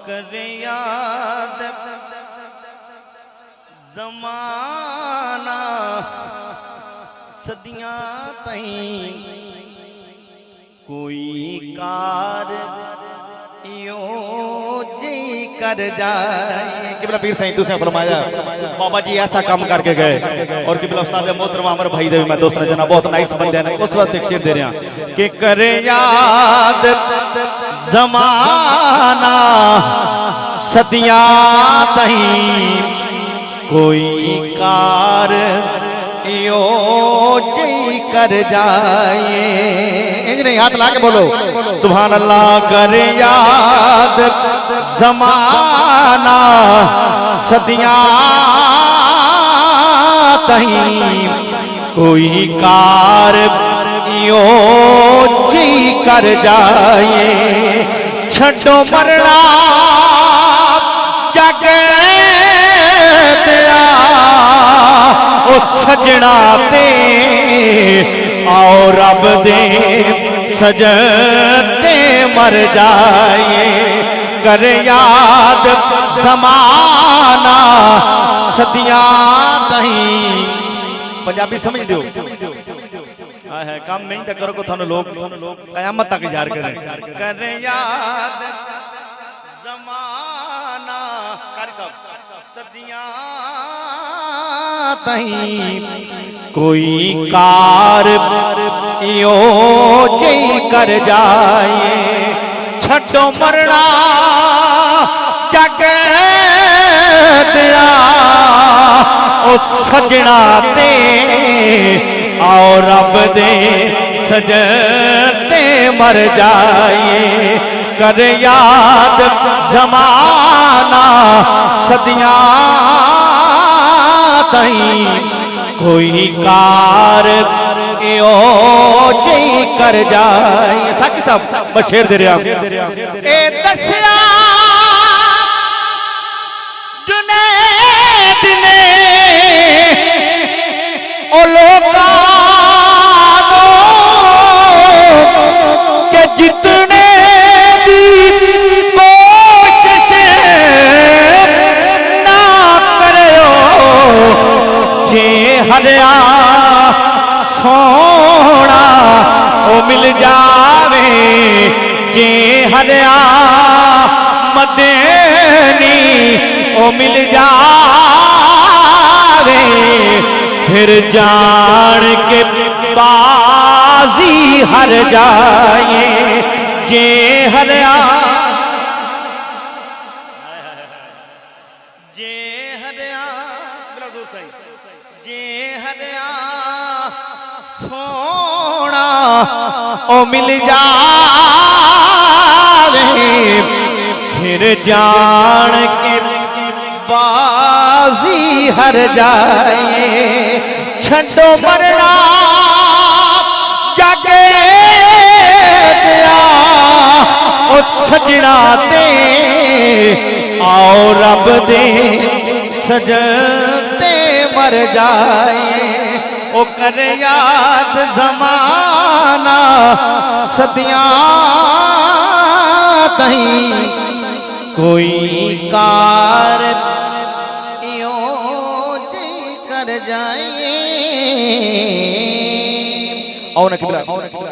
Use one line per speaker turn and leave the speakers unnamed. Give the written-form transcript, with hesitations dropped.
करे याद जमाना सदियां तई कोई कार यो जी कर जाए। किबला पीर साईं तुसें फरमाया बाबा जी ऐसा काम करके गए और किबला उस्ताद मोहतरम अमर भाई दे मैं दोस्त ने जना बहुत नाइस बंदे ने उस वास्ते एक शेर दे रहा कि करे याद जमाना सदियां तई कोई कार यो जी कर जाए। इंज नहीं हाथ ला के बोलो सुभान अल्लाह। कर याद जमाना सदियां तई कोई कार यो जी कर जाए। छड़ो मरना जग सजना ते आओ रब दे सजते मर जाए। कर याद जमाना सदियां तई पंजाबी समझ दो है काम नहीं तो करो को थानू लोग कयामत तक याद करें। कर याद जमाना कारी साहब सदियां तई कोई कार यो जी कर जाए। छड़ो मरना जग दिया ओ सजना ते आओ रब दे सजते मर जाए। कर याद जमाना सदियां तई कोई कार यो जी कर जाए। साकी साहब बशेर दे रहा ए दसिया जुनैद ने ओ लोका के जितने हरिया सोना ओ मिल जावे जे हरिया मदनी ओ मिल जावे। फिर जान के बाजी हर जाए जे हरिया जे हरिया सोना ओ मिल जावे। फिर जान के बाजी हर जाए। छड़ो मरना जग दिया ओ सजना ते आओ रब दे सजते मर जाए। ओ कर याद जमाना सदियां तई कोई कार यो जी कर जाए। आओ ना किबला